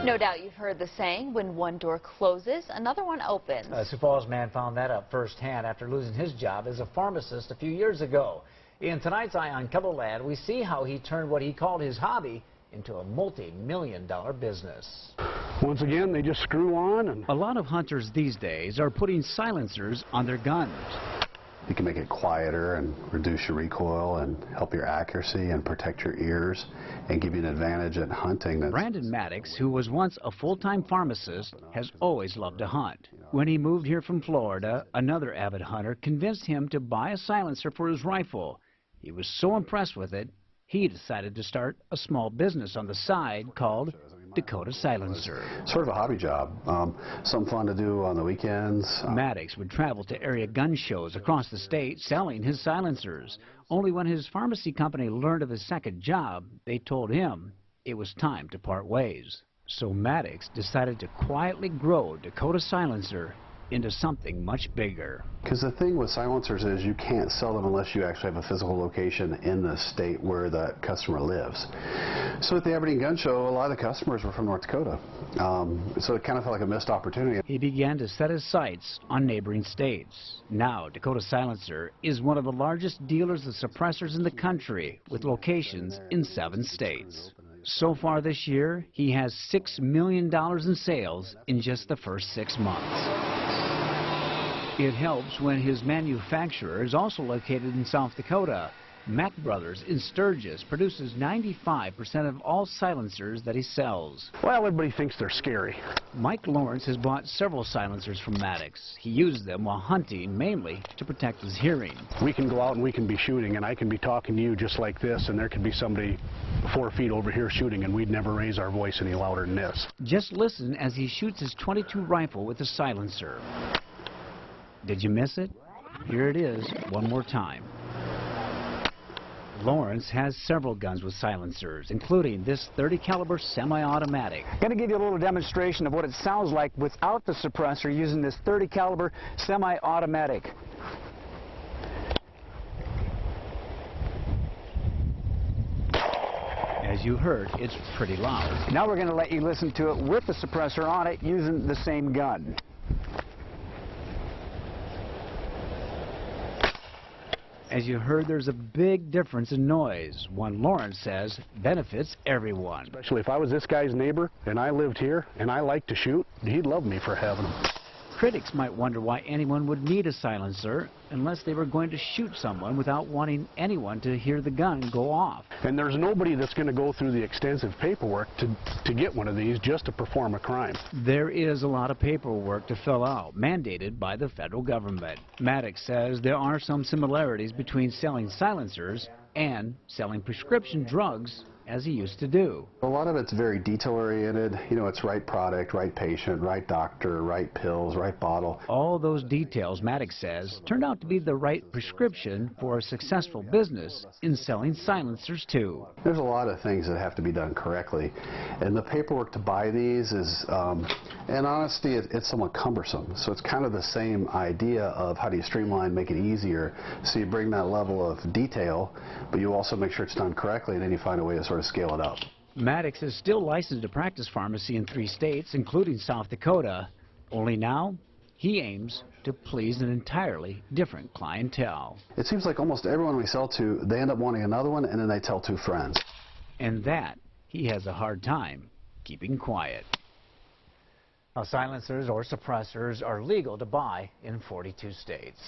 No doubt you've heard the saying, when one door closes, another one opens. A Sioux Falls man found that out firsthand after losing his job as a pharmacist a few years ago. In tonight's Eye on Keloland, we see how he turned what he called his hobby into a multi-million-dollar business. Once again, they just screw on. And a lot of hunters these days are putting silencers on their guns. You can make it quieter and reduce your recoil and help your accuracy and protect your ears and give you an advantage at hunting. Brandon Maddox, who was once a full-time pharmacist, has always loved to hunt. When he moved here from Florida, another avid hunter convinced him to buy a silencer for his rifle. He was so impressed with it, he decided to start a small business on the side called Dakota Silencer. Sort of a hobby job, something fun to do on the weekends. Maddox would travel to area gun shows across the state selling his silencers. Only when his pharmacy company learned of his second job, they told him it was time to part ways. So Maddox decided to quietly grow Dakota Silencer into something much bigger. Because the thing with silencers is you can't sell them unless you actually have a physical location in the state where that customer lives. So at the Aberdeen Gun Show, a lot of the customers were from North Dakota. So it kind of felt like a missed opportunity. He began to set his sights on neighboring states. Now, Dakota Silencer is one of the largest dealers of suppressors in the country, with locations in 7 states. So far this year, he has $6 million in sales in just the first 6 months. It helps when his manufacturer is also located in South Dakota. Mack Brothers in Sturgis produces 95% of all silencers that he sells. well, everybody thinks they're scary. Mike Lawrence has bought several silencers from Maddox. He uses them while hunting, mainly to protect his hearing. We can go out and we can be shooting, and I can be talking to you just like this, and there could be somebody 4 feet over here shooting, and we'd never raise our voice any louder than this. Just listen as he shoots his .22 rifle with a silencer. Did you miss it? Here it is one more time. Lawrence has several guns with silencers, including this .30 caliber semi-automatic. I'm going to give you a little demonstration of what it sounds like without the suppressor using this .30 caliber semi-automatic. As you heard, it's pretty loud. Now we're going to let you listen to it with the suppressor on it using the same gun. As you heard, there's a big difference in noise. One Lawrence says benefits everyone. Especially if I was this guy's neighbor and I lived here and I liked to shoot, he'd love me for having them. Critics might wonder why anyone would need a silencer unless they were going to shoot someone without wanting anyone to hear the gun go off. And there's nobody that's going to go through the extensive paperwork to get one of these just to perform a crime. There is a lot of paperwork to fill out, mandated by the federal government. Maddox says there are some similarities between selling silencers and selling prescription drugs, as he used to do. A lot of it's very detail-oriented. You know, it's right product, right patient, right doctor, right pills, right bottle. All those details, Maddox says, turned out to be the right prescription for a successful business in selling silencers, too. There's a lot of things that have to be done correctly. And the paperwork to buy these is, in honesty, it's somewhat cumbersome. So it's kind of the same idea of how do you streamline, make it easier. So you bring that level of detail, but you also make sure it's done correctly, and then you find a way to sort of scale it up. Maddox is still licensed to practice pharmacy in 3 states, including South Dakota. Only now, he aims to please an entirely different clientele. It seems like almost everyone we sell to, they end up wanting another one, and then they tell 2 friends. And that he has a hard time keeping quiet. Now, silencers or suppressors are legal to buy in 42 states.